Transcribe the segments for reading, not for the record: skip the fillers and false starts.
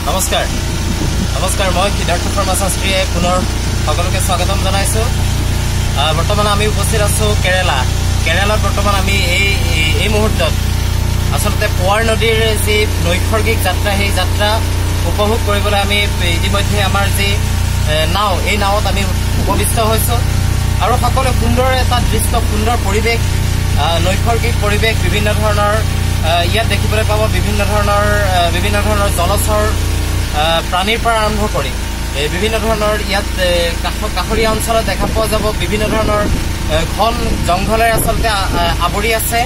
নমস্কাৰ মই সিদ্ধাৰ্থ শৰ্মা শাস্ত্ৰীয়ে পুনৰ সকলোকে স্বাগতম জনাইছো। বৰ্তমান আমি উপস্থিত আছো কেৰালাত বৰ্তমান আমি এই মুহূৰ্তত আচলতে পোৱাৰ নদীৰ যি নৈসৰ্গিক যাত্ৰা সেই যাত্ৰা উপভোগ কৰিবলৈ আমি ইতিমধ্যে আমাৰ যি নাও এই নাৱত আমি উপবিষ্ট হৈছো আৰু সকলো সুন্দৰ এটা দৃশ্য, সুন্দৰ পৰিৱেশ, নৈসৰ্গিক পৰিৱেশ, বিভিন্ন ধৰণৰ ইয়াত দেখিবলৈ পাব বিভিন্ন ধৰণৰ জলচৰ প্ৰাণীৰ পৰা আৰম্ভ কৰি বিভিন্ন ধৰণৰ ইয়াত কাষৰীয়া অঞ্চলত দেখা পোৱা যাব বিভিন্ন ধৰণৰ ঘন জংঘলেৰে আচলতে আৱৰি আছে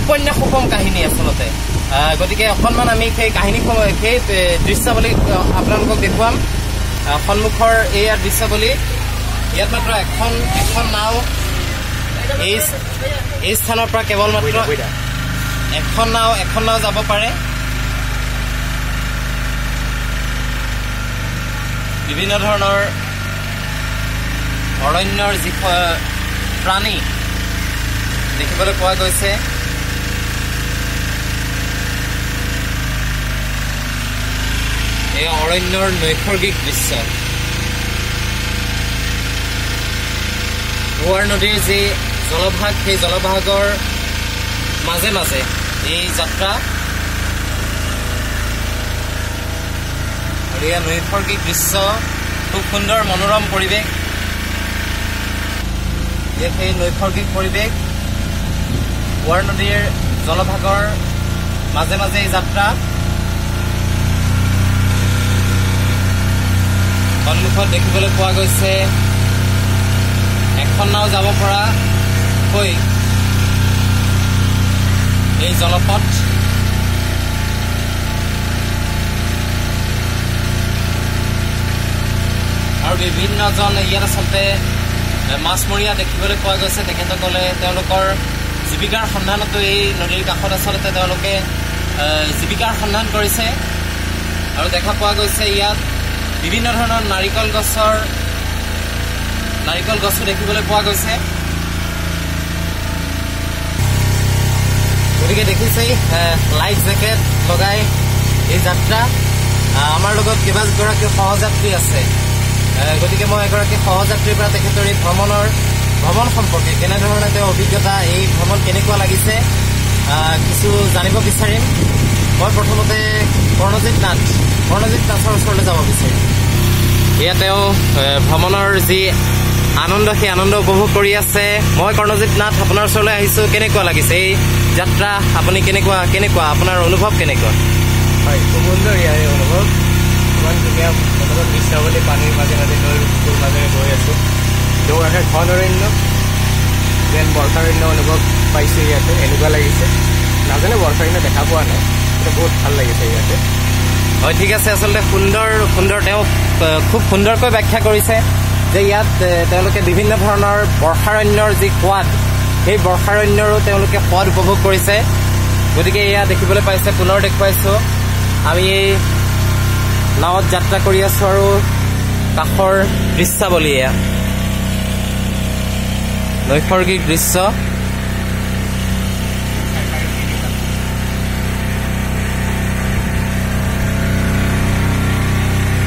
উপন্যাসোপম কাহিনী আচলতে। গতিকে অকণমান আমি সেই সেই দৃশ্যাৱলী আপোনালোকক দেখুৱাম। সন্মুখৰ এইয়া দৃশ্যাৱলী, ইয়াত মাত্ৰ এখন নাও এই স্থানৰ পৰা কেৱল মাত্ৰ এখন নাও যাব পাৰে। বিভিন্ন ধৰণৰ অৰণ্যৰ যি প্ৰাণী দেখিবলৈ পোৱা গৈছে। এই অৰণ্যৰ নৈসৰ্গিক দৃশ্য, পোৱাৰ নদীৰ যি জলভাগ সেই জলভাগৰ মাজে মাজে এই যাত্ৰা আৰু ইয়াৰ নৈসৰ্গিক দৃশ্য, খুব সুন্দৰ মনোৰম পৰিৱেশ। ইয়াত সেই নৈসৰ্গিক পৰিৱেশ, পোৱাৰ নদীৰ জলভাগৰ মাজে মাজে এই যাত্ৰা। সন্মুখত দেখিবলৈ পোৱা গৈছে এখন নাও যাব পৰাকৈ এই জলপথ। আৰু বিভিন্নজন ইয়াত আচলতে মাছমৰীয়া দেখিবলৈ পোৱা গৈছে। তেখেতসকলে তেওঁলোকৰ জীৱিকাৰ সন্ধানতো এই নদীৰ কাষত আচলতে তেওঁলোকে জীৱিকাৰ সন্ধান কৰিছে। আৰু দেখা পোৱা গৈছে ইয়াত বিভিন্ন ধৰণৰ নাৰিকল গছো দেখিবলৈ পোৱা গৈছে। গতিকে দেখিছেই লাইফ জেকেট লগাই এই যাত্ৰা। আমাৰ লগত কেইবাগৰাকী সহযাত্ৰী আছে। গতিকে মই এগৰাকী সহযাত্ৰীৰ পৰা তেখেতৰ এই ভ্ৰমণ সম্পৰ্কে কেনেধৰণে তেওঁৰ অভিজ্ঞতা, এই ভ্ৰমণ কেনেকুৱা লাগিছে কিছু জানিব বিচাৰিম। মই প্ৰথমতে কৰ্ণজিৎ নাথৰ ওচৰলৈ যাব বিচাৰিম। এয়া তেওঁ ভ্ৰমণৰ যি আনন্দ, সেই আনন্দ উপভোগ কৰি আছে। মই কৰ্ণজিৎ নাথ আপোনাৰ ওচৰলৈ আহিছোঁ। কেনেকুৱা লাগিছে এই যাত্ৰা? আপুনি কেনেকুৱা আপোনাৰ অনুভৱ কেনেকুৱা? হয়, খুব সুন্দৰ ইয়াৰ অনুভৱ। ইমান ধুনীয়া মনোৰম দৃশ্যাৱলী, পানীৰ মাজে মাজে নৈৰ মাজেৰে গৈ আছোঁ। দুয়োকাষে ঘন অৰণ্য, যেন বৰ্ষাৰণ্য অনুভৱ পাইছোঁ ইয়াতে। এনেকুৱা লাগিছে নাজানো বৰ্ষাৰণ্য দেখা পোৱা নাই, কিন্তু বহুত ভাল লাগিছে ইয়াতে। হয়, ঠিক আছে। আচলতে সুন্দৰ তেওঁ খুব সুন্দৰকৈ ব্যাখ্যা কৰিছে যে ইয়াত তেওঁলোকে বিভিন্ন ধৰণৰ বৰ্ষাৰণ্যৰ যি সোৱাদ, সেই বৰ্ষাৰণ্যৰো তেওঁলোকে সোৱাদ উপভোগ কৰিছে। গতিকে এয়া দেখিবলৈ পাইছে, পুনৰ দেখুৱাইছোঁ আমি এই নাৱত যাত্ৰা কৰি আছোঁ আৰু কাষৰ দৃশ্যাৱলী, এয়া নৈসৰ্গিক দৃশ্য।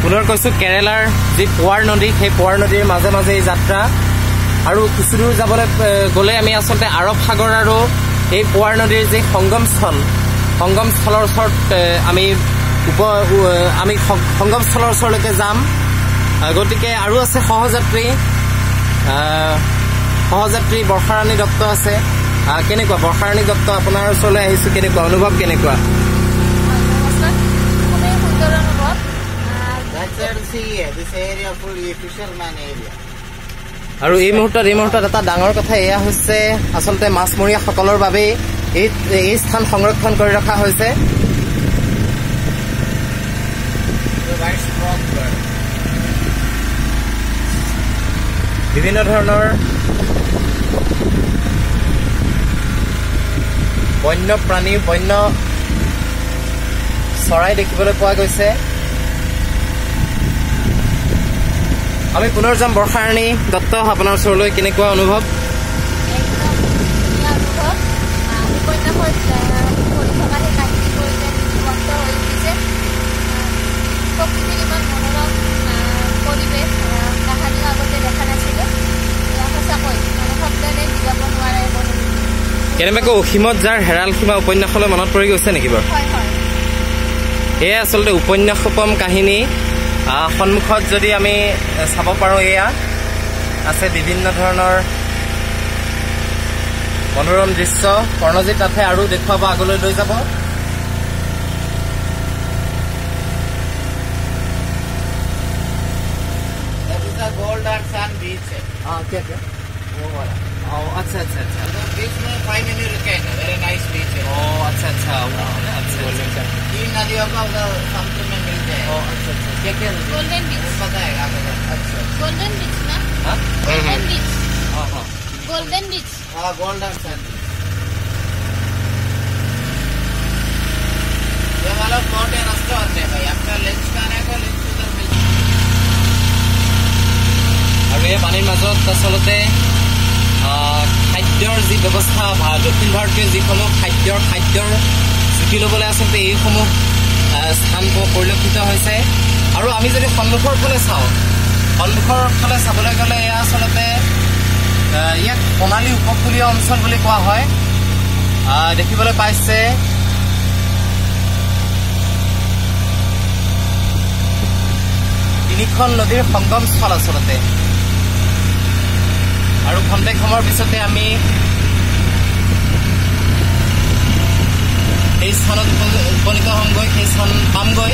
পুনৰ কৈছোঁ, কেৰেলাৰ যি পোৱাৰ নদী, সেই পোৱাৰ নদীৰ মাজে মাজে এই যাত্ৰা। আৰু কিছু দূৰ যাবলৈ গ'লে আমি আচলতে আৰৱ সাগৰ আৰু এই পোৱাৰ নদীৰ যি সংগমস্থলৰ ওচৰত আমি সংগমস্থলৰ ওচৰলৈকে যাম। গতিকে আৰু আছে সহযাত্ৰী বৰ্ষাৰাণী দত্ত আছে। কেনেকুৱা বৰ্ষাৰাণী দত্ত, আপোনাৰ ওচৰলৈ আহিছোঁ, কেনেকুৱা অনুভৱ কেনেকুৱা? আৰু এই মুহূৰ্তত এটা ডাঙৰ কথা এয়া হৈছে, আচলতে মাছমৰীয়াসকলৰ বাবেই এই স্থান সংৰক্ষণ কৰি ৰখা হৈছে। বিভিন্ন ধৰণৰ বন্য প্ৰাণী, বন্য চৰাই দেখিবলৈ পোৱা গৈছে। আমি পুনৰ যাম বৰ্ষাৰাণী দত্ত, আপোনাৰ ওচৰলৈ কেনেকুৱা অনুভৱ? প্ৰকৃতিৰ ইমান মনোৰম পৰিৱেশ কাহানিও আগতে দেখা নাছিলোঁ। সঁচাকৈ মানে শব্দৰে বুজাব নোৱাৰে মনোৰম। কেনেবাকৈ অসীমত যাৰ হেৰাল সীমা উপন্যাসলৈ মনত পৰি গৈছে নেকি বাৰু? হয় হয়। এয়া আচলতে উপন্যাসোপম কাহিনী। সন্মুখত যদি আমি চাব পাৰোঁ, এয়া আছে বিভিন্ন ধৰণৰ মনোৰম দৃশ্য। কৰ্ণজিৎ তাতে আৰু দেখুৱাব, আগলৈ লৈ যাব। गोल्ड एंड सैंड बीच है। क्या क्या? वो वाला। अच्छा अच्छा अच्छा। तो बीच में 5 मिनट रुके हैं, वेरी नाइस बीच है। अच्छा अच्छा अच्छा। 3 नदियों का उधर समुद्र में मिलते हैं। अच्छा अच्छा। क्या क्या? Golden beach. पता है आगे। अच्छा गोल्डन बीच ना? Golden beach. Golden beach. हाँ, गोल्ड एंड सैंड। ये वाला प्लॉट है रेस्टोरेंट है भाई, आपका लंच खाने का लंच उधर मिलता है। আৰু এই পানীৰ মাজত আচলতে খাদ্যৰ যি ব্যৱস্থা, দক্ষিণ ভাৰতীয় যিসমূহ খাদ্যৰ জুতি ল'বলৈ আচলতে এইসমূহ স্থান পৰিলক্ষিত হৈছে। আৰু আমি যদি সন্মুখৰ ফালে চাওঁ, সন্মুখৰ ফালে চাবলৈ গ'লে এয়া আচলতে ইয়াক সোণালী উপকূলীয় অঞ্চল বুলি কোৱা হয়। দেখিবলৈ পাইছে তিনিখন নদীৰ সংগমস্থল আচলতে। আৰু খন্তেক সময়ৰ পিছতে আমি সেই স্থানত উপনীত হ'মগৈ, সেই স্থান পামগৈ।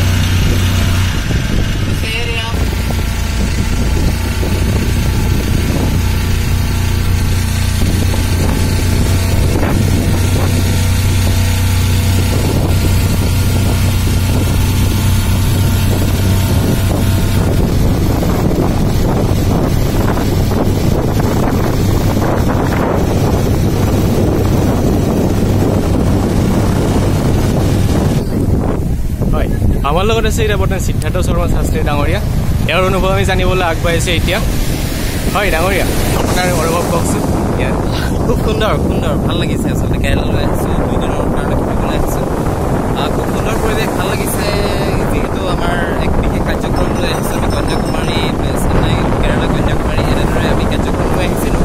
আমাৰ লগত আছে এতিয়া বৰ্তমান সিদ্ধাৰ্থ শৰ্মা শাস্ত্ৰী ডাঙৰীয়া। ইয়াৰ অনুভৱ আমি জানিবলৈ আগবাঢ়িছে এতিয়া। হয় ডাঙৰীয়া, আপোনাৰ অনুভৱ কওকচোন। খুব সুন্দৰ সুন্দৰ, ভাল লাগিছে আচলতে। কেৰেলালৈ আহিছোঁ, 2 দিনৰ কাৰণে ফুৰিবলৈ আহিছোঁ। খুব সুন্দৰ পৰিৱেশ, ভাল লাগিছে। যিহেতু আমাৰ এক বিশেষ কাৰ্যক্ৰম লৈ আহিছোঁ, আমি কন্যাকুমাৰী, চেন্নাই, কেৰেলা কন্যাকুমাৰী এনেদৰে আমি কাৰ্যক্ৰম লৈ আহিছিলোঁ।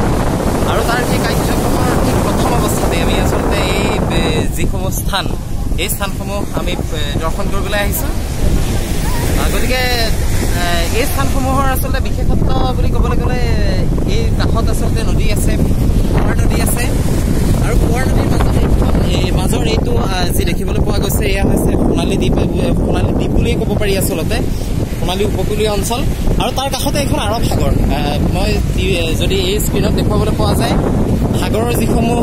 আৰু তাৰ সেই কাৰ্যক্ৰমৰ ঠিক প্ৰথম অৱস্থাতে আমি আচলতে এই যিসমূহ স্থান, এই স্থানসমূহ আমি দৰ্শন কৰিবলৈ আহিছোঁ। গতিকে এই স্থানসমূহৰ আচলতে বিশেষত্ব বুলি ক'বলৈ গ'লে, এই কাষত আচলতে নদী আছে, পোৱাৰ নদী আছে। আৰু পোৱাৰ নদীৰ মাজৰ এইটো যি দেখিবলৈ পোৱা গৈছে, এয়া হৈছে সোণালী দ্বীপ বুলিয়ে ক'ব পাৰি আচলতে, সোণালী উপকূলীয় অঞ্চল। আৰু তাৰ কাষতে এখন আৰৱ সাগৰ। মই যদি এই স্ক্ৰীণত দেখুৱাবলৈ পোৱা যায়, সাগৰৰ যিসমূহ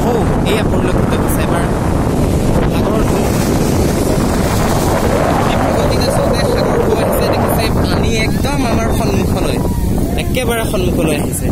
ঢৌ এয়া পৰিলক্ষিত হৈছে এবাৰ। সাগৰৰ ঢৌ গতিকে আচলতে সাগৰ ঢৌ আহিছে, দেখিছে পানী একদম আমাৰ সন্মুখলৈ, একেবাৰে সন্মুখলৈ আহিছে।